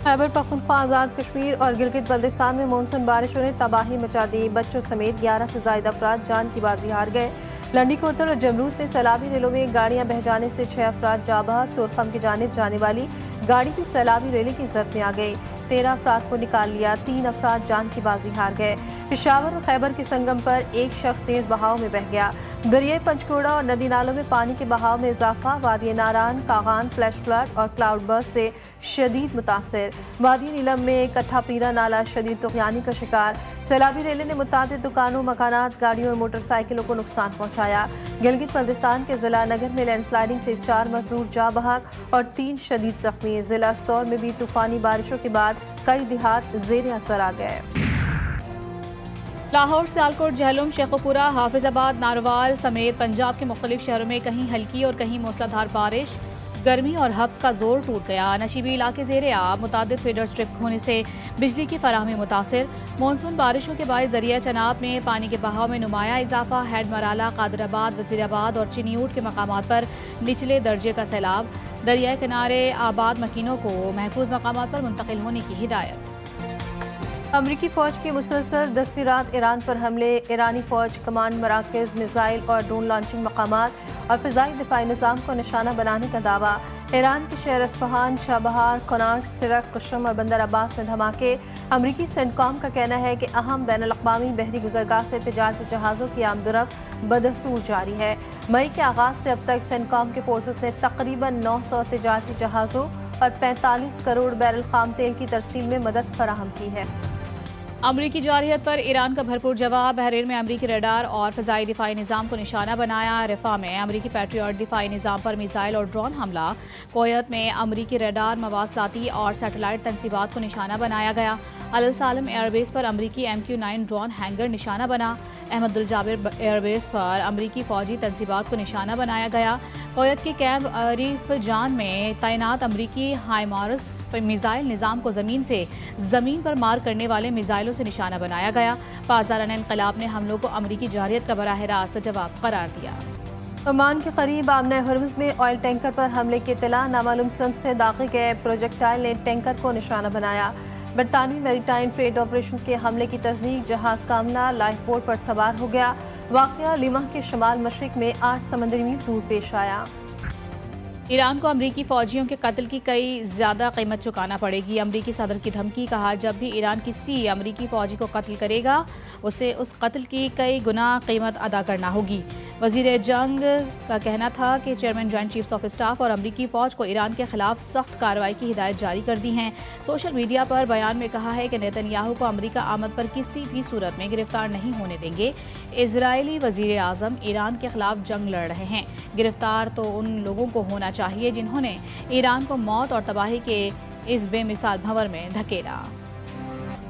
खैबर पख्तूनख्वा आज़ाद कश्मीर और गिलगित बल्तिस्तान में मानसून बारिशों ने तबाही मचा दी। बच्चों समेत 11 से ज्यादा अफराद जान की बाजी हार गए। लंडी कोतर और जमरूद में सैलाबी रेलों में गाड़ियां बह जाने से 6 अफराद जाँ बहक। तोरखम की जानिब जाने वाली गाड़ी भी सैलाबी रेली की जद में आ गई। 13 अफराद को निकाल लिया, 3 अफराद जान की बाजी हार गए। पेशावर और खैबर के संगम पर एक शख्स तेज बहाव में बह गया। दरियाई पंचकोड़ा और नदी नालों में पानी के बहाव में इजाफा। वादी नारान, कागान फ्लैश फ्लड और क्लाउड बर्स्ट से शदीद मुतासिर। वादी नीलम में कट्ठा पीरा नाला शदीद तुगयानी का शिकार। सैलाबी रेले ने मुतादिद दुकानों, मकानात, गाड़ियों और मोटरसाइकिलों को नुकसान पहुंचाया। गिलगित बल्तिस्तान के जिला नगर में लैंडस्लाइडिंग से 4 मजदूर जाँ बहक और 3 शदीद जख्मी। जिला स्तौर में भी तूफानी बारिशों के बाद कई देहात ज़ेर असर आ गए। लाहौर, सियालकोट, जहलुम, शेखोपुरा, हाफिजाबाद, नारवाल समेत पंजाब के मुख्तलिफ शहरों में कहीं हल्की और कहीं मूसलाधार बारिश। गर्मी और हब्स का जोर टूट गया। नशीबी इलाके ज़ेरे आब। मुतादिद फीडर स्ट्रिप होने से बिजली की फराहमी मुतासिर। मानसून बारिशों के बायस दरिया चनाब में पानी के बहाव में नुमाया इजाफा। हैड मराला, कादराबाद, वजीराबाद और चिनियूट के मकामात पर निचले दर्जे का सैलाब। दरिया किनारे आबाद मकीनों को महफूज मकामात पर मुंतकिल होने की हिदायत। अमरीकी फ़ौज के मुसलसल 10वीं रात ईरान पर हमले। ईरानी फ़ौज कमांड मराकज़, मिसाइल और ड्रोन लॉन्चिंग मकामात और फ़िज़ाई दिफाई निज़ाम को निशाना बनाने का दावा। ईरान के शहर अस्फ़हान, चाबहार, कोनार्क, सिरक, कुशम और बंदर अब्बास में धमाके। अमरीकी सेंटकॉम का कहना है कि अहम बैनुल-अक़वामी बहरी गुज़रगाह से तिजारती जहाज़ों की आमदरफ़्त बदस्तूर जारी है। मई के आगाज़ से अब तक सेंटकॉम के फोर्सेस ने तकरीबन 900 तिजारती जहाज़ों और 45 करोड़ बैरल खाम तेल की तरसील में मदद फराहम की है। अमरीकी जारहियत पर ईरान का भरपूर जवाब। बहरीन में अमरीकी रडार और फ़िज़ाई दिफाई निज़ाम को निशाना बनाया। रिफा में अमरीकी पैट्रियट दिफाई निज़ाम पर मिसाइल और ड्रोन हमला। कोयत में अमरीकी रडार, मवासलाती और सैटेलाइट तनसीबात को निशाना बनाया गया। अल-सालम एयरबेस पर अमरीकी MQ-9 ड्रोन हैंगर निशाना बना। अहमदुल जाबिर एयरबेस पर अमरीकी फ़ौजी तनसीबात को निशाना बनाया गया। कोयत के कैंप अरीफ जान में तैनात अमरीकी हाइमारस मिसाइल निज़ाम को ज़मीन पर मार करने वाले मिसाइलों से निशाना बनाया गया। पासदाराना इनक़लाब ने हमलों को अमरीकी जारहियत का बराह रास्त जवाब करार दिया। ओमान के करीब आमना हर्मुज़ में ऑयल टैंकर पर हमले की इत्तला। नामालूम संद से दाखिल गए प्रोजेक्टाइल ने टैंकर को निशाना बनाया। बरतानवी मैरीटाइम ट्रेड ऑपरेशन के हमले की तस्दीक। जहाज़ का अमला लाइफ बोट पर सवार हो गया। वाक़या लिमह के शमाल मशरिक में 8 समंदरी मील दूर पेश आया। ईरान को अमरीकी फ़ौजियों के कत्ल की कई ज़्यादा कीमत चुकाना पड़ेगी। अमरीकी सदर की धमकी। कहा, जब भी ईरान किसी अमरीकी फ़ौजी को कत्ल करेगा उसे उस कत्ल की कई गुना कीमत अदा करना होगी। वज़ीर जंग का कहना था कि chairman joint chiefs of staff और अमरीकी फ़ौज को ईरान के खिलाफ सख्त कार्रवाई की हिदायत जारी कर दी हैं। सोशल मीडिया पर बयान में कहा है कि नेतन्याहू को अमरीका आमद पर किसी भी सूरत में गिरफ्तार नहीं होने देंगे। इजरायली वज़ीर आज़म ईरान के खिलाफ जंग लड़ रहे हैं। गिरफ्तार तो उन लोगों को होना चाहिए जिन्होंने ईरान को मौत और तबाही के इस बेमिसाल भंवर में धकेला।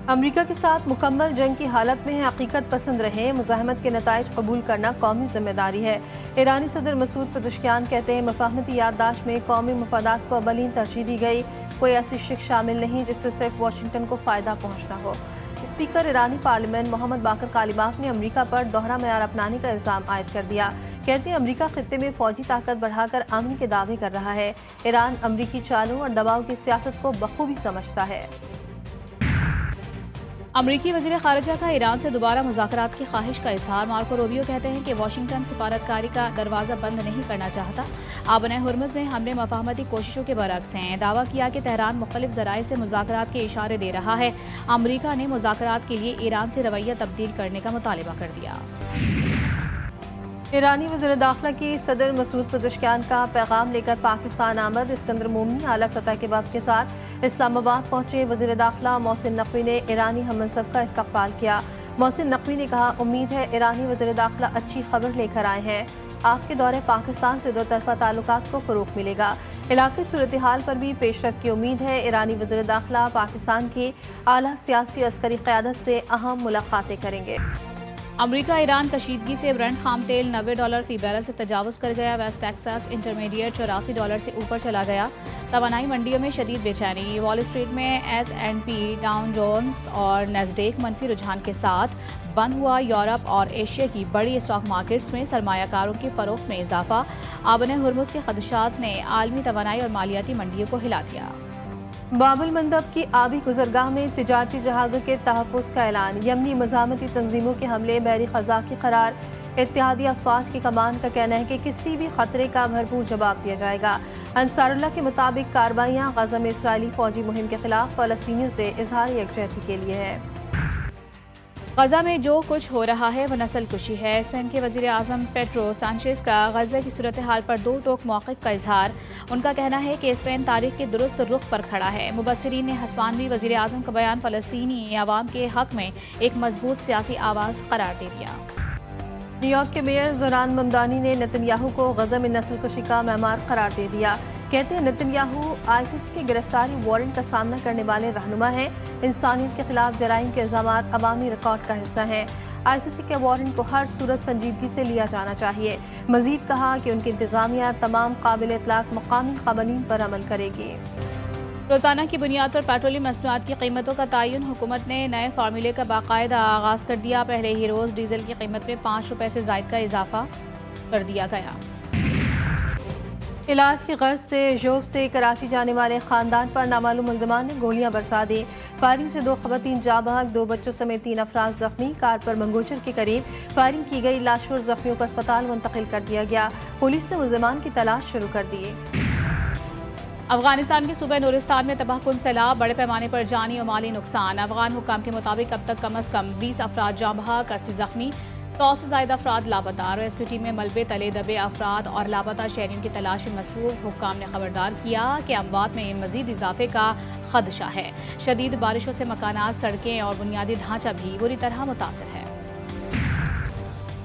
अमरीका के साथ मुकम्मल जंग की हालत में है। हकीकत पसंद रहे, मुज़ाहमत के नताइज कबूल करना कौमी जिम्मेदारी है। ईरानी सदर मसूद पेज़ेश्कियान कहते हैं, मफाहमती याददाश्त में कौमी मफादात को अवलीन तरजीह दी गई। कोई ऐसी शिक शामिल नहीं जिससे सिर्फ वाशिंगटन को फ़ायदा पहुँचना हो। स्पीकर ईरानी पार्लियामेंट मोहम्मद बाकर कालिबाफ ने अमरीका पर दोहरा मयार अपनाने का इल्ज़ाम आयद कर दिया। कहते हैं, अमरीका खित्ते में फौजी ताकत बढ़ाकर अमन के दावे कर रहा है। ईरान अमरीकी चालों और दबाव की सियासत को बखूबी समझता है। अमरीकी वज़ीर ख़ारिजा का ईरान से दोबारा मुज़ाकरात की ख्वाहिश का इज़हार। मार्को रूबियो कहते हैं कि वाशिंगटन सफारतकारी का दरवाज़ा बंद नहीं करना चाहता। आबना हर्मुज़ में हमले मफाहमती कोशिशों के बरक्स हैं। दावा किया कि तेहरान मुख्तलिफ ज़राए से मुज़ाकरात के इशारे दे रहा है। अमरीका ने मुज़ाकरात के लिए ईरान से रवैया तब्दील करने का मुतालिबा कर दिया। ईरानी वज़ीर दाखिला की सदर मसूद पेज़ेश्कियान का पैगाम लेकर पाकिस्तान आमद। इस्कंदर मोमनी आला सतह के वफ़द के साथ इस्लामाबाद पहुंचे। वज़ीर दाखिला मोहसिन नकवी ने ईरानी हममनसब का इस्तकबाल किया। मोहसिन नकवी ने कहा, उम्मीद है ईरानी वज़ीर दाखिला अच्छी खबर लेकर आए हैं। आपके दौरे पाकिस्तान से दो तरफ़ा ताल्लुकात को फ़रोग़ मिलेगा। इलाक़ाई सूरत हाल पर भी पेशरफ़्त की उम्मीद है। ईरानी वज़ीर दाखिला पाकिस्तान की आला सियासी अस्करी क़यादत से अहम मुलाक़ातें करेंगे। अमरीका ईरान कशीदगी से ब्रेंट खाम तेल $90 फी बैरल से तजावुज़ कर गया। वेस्ट टेक्सास इंटरमीडिएट $84 से ऊपर चला गया। तवानाई मंडियों में शदीद बेचैनी। वॉल स्ट्रीट में S&P, डाउ जोन्स और नैस्डैक मनफी रुझान के साथ बंद हुआ। यूरोप और एशिया की बड़ी स्टॉक मार्केट्स में सरमायाकारों की फ़रोख्त में इजाफा। आबना हर्मुज़ के खदशात ने आलमी तवानाई और मालियाती मंडियों को हिला दिया। बाबुल मंदब की आबी गुजरगाह में तिजारती जहाज़ों के तहफ़्फ़ुज़ का ऐलान। यमनी मज़ामती तंजीमों के हमले बहरी ख़ज़ा की करार। इत्तेहादी अफ़वाज की कमान का कहना है कि किसी भी खतरे का भरपूर जवाब दिया जाएगा। अंसारुल्लाह के मुताबिक कार्रवाइयाँ गज़ा में इसराइली फ़ौजी मुहिम के खिलाफ फ़लस्तीनियों से इज़हार यकजहती के लिए है। गजा में जो कुछ हो रहा है वो नस्ल कुशी है। स्पेन के वज़ीर आज़म पेड्रो सांचेज़ का गजा की सूरत हाल पर दो टोक मौक़िफ़ का इजहार। उनका कहना है कि स्पेन तारीख के दुरुस्त रुख पर खड़ा है। मुबस्सिरीन ने हस्पानवी वज़ीर आज़म का बयान फ़लस्तीनी अवाम के हक़ में एक मजबूत सियासी आवाज़ करार दे दिया। न्यूयॉर्क के मेयर ज़ोरान ममदानी ने नेतन्याहू को गजा में नस्ल कुशी का मेमार करार दे दिया। कहते हैं नेतन्याहू ICC के गिरफ्तारी वारंट का सामना करने वाले रहनुमा हैं। इंसानियत के खिलाफ जराइम के इल्ज़ामात अवामी रिकॉर्ड का हिस्सा हैं। ICC के वारंट को हर सूरत संजीदगी से लिया जाना चाहिए। मजीद कहा कि उनकी इंतज़ामिया तमाम काबिल इतलाक़ मकामी क़वानीन पर अमल करेगी। रोज़ाना की बुनियाद पर पेट्रोलियम मसनूआत की कीमतों का तयन हुकूमत ने नए फार्मूले का बाकायदा आगाज़ कर दिया। पहले ही रोज़ डीजल की कीमत में 5 रुपये से ज़ायद का इजाफा कर दिया गया। इलाज की गर्ज से जोब से कराची जाने वाले खानदान पर नामालूम मुल्ज़िमान ने गोलियां बरसा दी। फायरिंग से 2 ख़वातीन जाँ बहक, 2 बच्चों समेत 3 अफराद जख्मी। कार पर मंगोचर के करीब फायरिंग की गई। लाशों और जख्मियों को अस्पताल मुंतकिल कर दिया गया। पुलिस ने मुल्ज़िमान की तलाश शुरू कर दी। अफगानिस्तान के सूबे नूरिस्तान में तबाहकुन सैलाब, बड़े पैमाने पर जानी और माली नुकसान। अफगान हुक्काम के मुताबिक अब तक कम अज़ कम 20 अफराद जाँ बहक, 80 जख्मी, 100 से ज़ायद अफराद लापता। रेस्क्यू टीम में मलबे तले दबे अफराद और लापता शहरियों की तलाश में मसरूफ। हुक्काम ने खबरदार किया कि अमवात में मजीद इजाफे का खदशा है। शदीद बारिशों से मकानात, सड़कें और बुनियादी ढांचा भी बुरी तरह मुतासर है।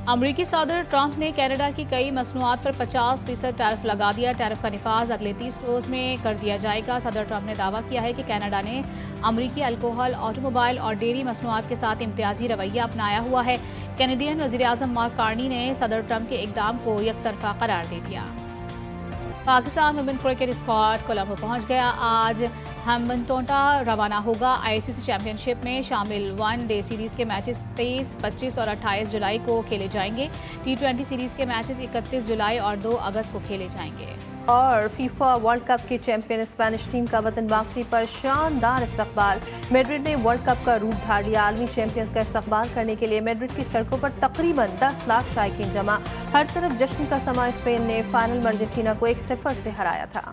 अमरीकी सदर ट्रंप ने कनाडा की कई मसनूआत पर 50% टैरिफ लगा दिया। टैरिफ का निफाज अगले 30 रोज़ में कर दिया जाएगा। सदर ट्रंप ने दावा किया है कि कनाडा ने अमरीकी अल्कोहल, ऑटोमोबाइल और डेयरी मसनूआत के साथ इम्तियाजी रवैया अपनाया हुआ है। कैनेडियन वज़ीर आज़म मार्क कार्नी ने सदर ट्रंप के इक़दाम को यकतरफा करार दे दिया। Pakistan women cricket squad Colombo पहुंच गया। आज हैम्बनटोटा रवाना होगा। ICC चैंपियनशिप में शामिल 1 डे सीरीज़ के मैचेस 23, 25 और 28 जुलाई को खेले जाएंगे। T20 सीरीज़ के मैचेस 31 जुलाई और 2 अगस्त को खेले जाएंगे। और फीफा वर्ल्ड कप की चैंपियन स्पेनिश टीम का वतन वापसी पर शानदार इस्तकबाल। मैड्रिड ने वर्ल्ड कप का रूप धार लिया। आलमी चैंपियंस का इस्तकबाल करने के लिए मैड्रिड की सड़कों पर तकरीबन 10 लाख शायकीन जमा। हर तरफ जश्न का समा। स्पेन ने फाइनल में अर्जेंटीना को 1-0 से हराया था।